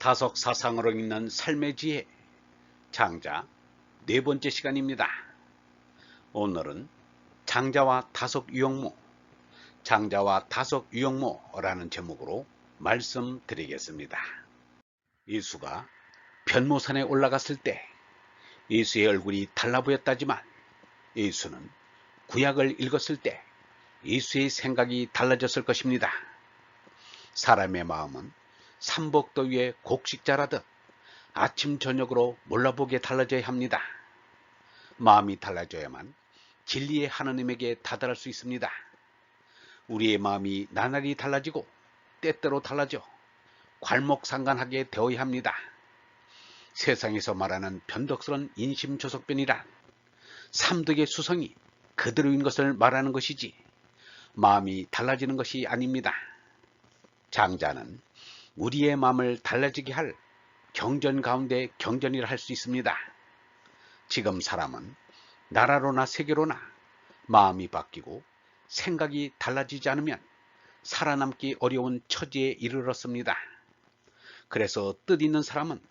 다속 사상으로 읽는 삶의 지혜 장자 네 번째 시간입니다. 오늘은 장자와 다속 유형모, 장자와 다속 유형모라는 제목으로 말씀드리겠습니다. 이수가 변모산에 올라갔을 때 이수의 얼굴이 달라 보였다지만 이수는 구약을 읽었을 때 이수의 생각이 달라졌을 것입니다. 사람의 마음은 삼복더위에 곡식자라듯 아침 저녁으로 몰라보게 달라져야 합니다. 마음이 달라져야만 진리의 하나님에게 다다를 수 있습니다. 우리의 마음이 나날이 달라지고 때때로 달라져 괄목상관하게 되어야 합니다. 세상에서 말하는 변덕스러운 인심조석변이란 삼덕의 수성이 그대로인 것을 말하는 것이지 마음이 달라지는 것이 아닙니다. 장자는 우리의 마음을 달라지게 할 경전 가운데 경전이라 할 수 있습니다. 지금 사람은 나라로나 세계로나 마음이 바뀌고 생각이 달라지지 않으면 살아남기 어려운 처지에 이르렀습니다. 그래서 뜻있는 사람은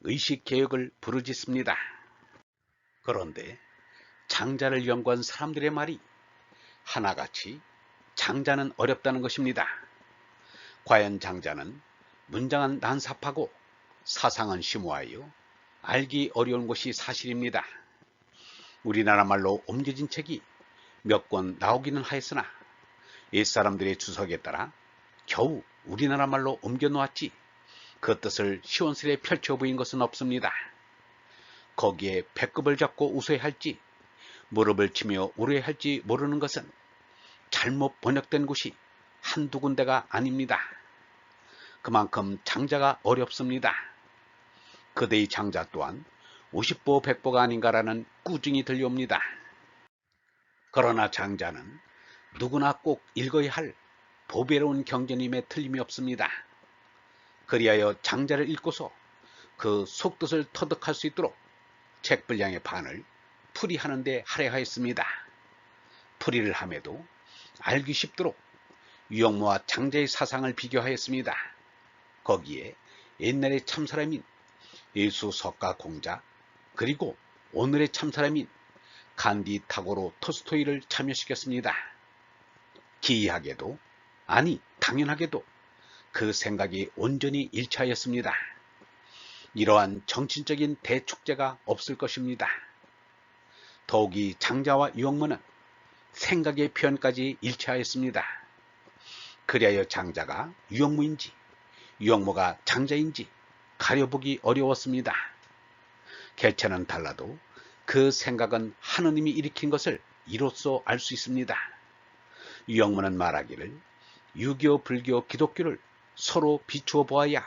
의식개혁을 부르짖습니다. 그런데 장자를 연구한 사람들의 말이 하나같이 장자는 어렵다는 것입니다. 과연 장자는 문장은 난삽하고 사상은 심오하여 알기 어려운 것이 사실입니다. 우리나라 말로 옮겨진 책이 몇 권 나오기는 하였으나 옛사람들의 주석에 따라 겨우 우리나라 말로 옮겨놓았지 그 뜻을 시원스레 펼쳐 보인 것은 없습니다. 거기에 배꼽을 잡고 웃어야 할지 무릎을 치며 울어야 할지 모르는 것은 잘못 번역된 곳이 한두 군데가 아닙니다. 그만큼 장자가 어렵습니다. 그대의 장자 또한 50보 100보가 아닌가라는 꾸중이 들려옵니다. 그러나 장자는 누구나 꼭 읽어야 할 보배로운 경전임에 틀림이 없습니다. 그리하여 장자를 읽고서 그 속뜻을 터득할 수 있도록 책 분량의 반을 풀이하는 데 할애하였습니다. 풀이를 함에도 알기 쉽도록 유형모와 장자의 사상을 비교하였습니다. 거기에 옛날의 참사람인 예수 석가 공자 그리고 오늘의 참사람인 간디 타고로 토스토이를 참여시켰습니다. 기이하게도 아니 당연하게도 그 생각이 온전히 일치하였습니다. 이러한 정신적인 대축제가 없을 것입니다. 더욱이 장자와 유형모는 생각의 표현까지 일치하였습니다. 그리하여 장자가 유형모인지 유형모가 장자인지 가려보기 어려웠습니다. 개체는 달라도 그 생각은 하느님이 일으킨 것을 이로써 알 수 있습니다. 유형모는 말하기를 유교, 불교, 기독교를 서로 비추어 보아야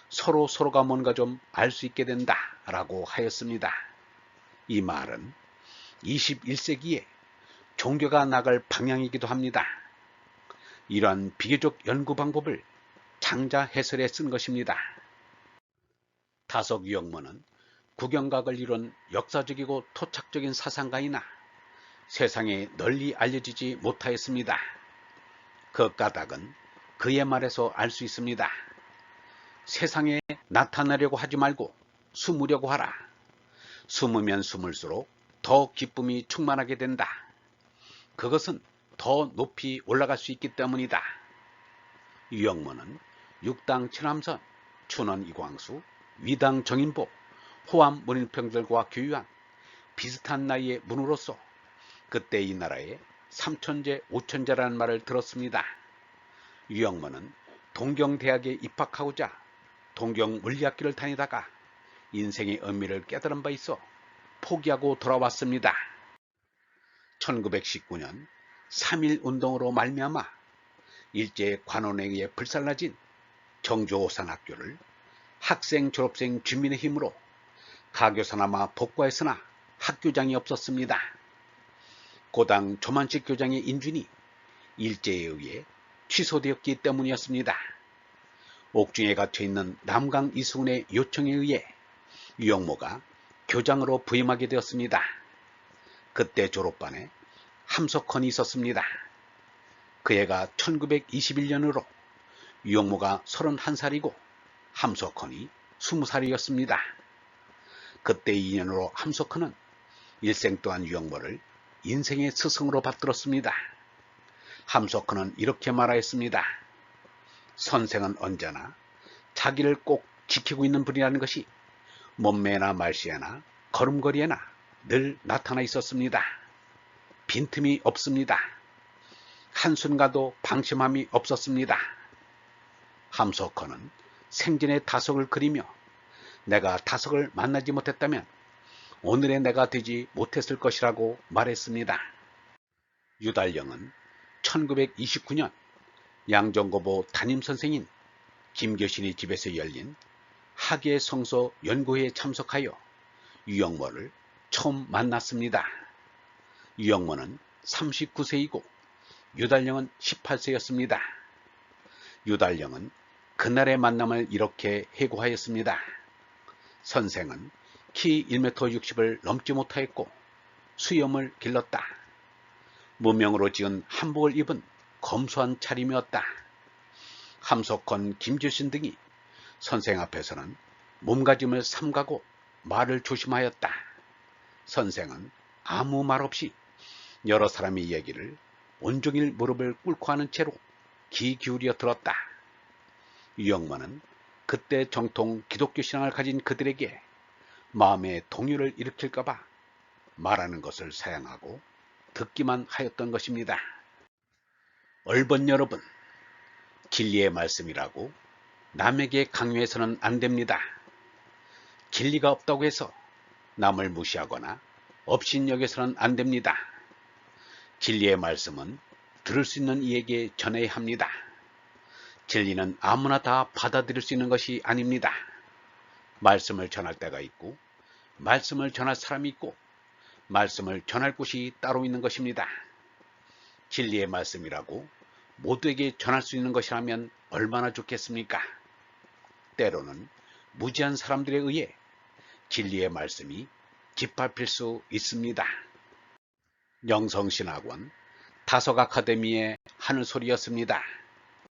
서로가 뭔가 좀 알 수 있게 된다 라고 하였습니다. 이 말은 21세기에 종교가 나갈 방향이기도 합니다. 이러한 비교적 연구 방법을 장자 해설에 쓴 것입니다. 다속 유형모는 국영각을 이룬 역사적이고 토착적인 사상가이나 세상에 널리 알려지지 못하였습니다. 그 까닭은 그의 말에서 알 수 있습니다. 세상에 나타나려고 하지 말고 숨으려고 하라. 숨으면 숨을수록 더 기쁨이 충만하게 된다. 그것은 더 높이 올라갈 수 있기 때문이다. 유형모는 육당 칠함선, 춘원 이광수, 위당 정인보, 호암 문인평들과 교유한 비슷한 나이의 문으로서 그때 이 나라에 삼천제, 오천제라는 말을 들었습니다. 유형모는 동경대학에 입학하고자 동경물리학교를 다니다가 인생의 의미를 깨달은 바 있어 포기하고 돌아왔습니다. 1919년 3.1운동으로 말미암아 일제 관원에 의해 불살라진 정조오산학교를 학생 졸업생 주민의 힘으로 가교사나마 복과했으나 학교장이 없었습니다. 고당 조만식 교장의 인준이 일제에 의해 취소되었기 때문이었습니다. 옥중에 갇혀있는 남강 이수훈의 요청에 의해 유형모가 교장으로 부임하게 되었습니다. 그때 졸업반에 함석헌이 있었습니다. 그 해가 1921년으로 유형모가 31살이고 함석헌이 20살이었습니다. 그때 인연으로 함석헌은 일생 동안 유영모를 인생의 스승으로 받들었습니다. 함석헌은 이렇게 말하였습니다. 선생은 언제나 자기를 꼭 지키고 있는 분이라는 것이 몸매나 말씨에나 걸음걸이에나 늘 나타나 있었습니다. 빈틈이 없습니다. 한순간도 방심함이 없었습니다. 함석헌은 생전에 다석을 그리며 내가 다석을 만나지 못했다면 오늘의 내가 되지 못했을 것이라고 말했습니다. 유달령은 1929년 양정고보 담임선생인 김교신의 집에서 열린 학예성서 연구회에 참석하여 유영모를 처음 만났습니다. 유영모는 39세이고 유달령은 18세였습니다. 유달령은 그날의 만남을 이렇게 해고하였습니다. 선생은 키 1m 60을 넘지 못하였고 수염을 길렀다. 무명으로 지은 한복을 입은 검소한 차림이었다. 함석헌, 김주신 등이 선생 앞에서는 몸가짐을 삼가고 말을 조심하였다. 선생은 아무 말 없이 여러 사람의 얘기를 온종일 무릎을 꿇고 하는 채로 귀 기울여 들었다. 유영모는 그때 정통 기독교 신앙을 가진 그들에게 마음의 동요를 일으킬까봐 말하는 것을 사양하고 듣기만 하였던 것입니다. 얼번 여러분, 진리의 말씀이라고 남에게 강요해서는 안 됩니다. 진리가 없다고 해서 남을 무시하거나 업신여겨서는 안 됩니다. 진리의 말씀은 들을 수 있는 이에게 전해야 합니다. 진리는 아무나 다 받아들일 수 있는 것이 아닙니다. 말씀을 전할 때가 있고 말씀을 전할 사람이 있고 말씀을 전할 곳이 따로 있는 것입니다. 진리의 말씀이라고 모두에게 전할 수 있는 것이라면 얼마나 좋겠습니까? 때로는 무지한 사람들에 의해 진리의 말씀이 짓밟힐 수 있습니다. 영성신학원 다석 아카데미의 하늘소리였습니다.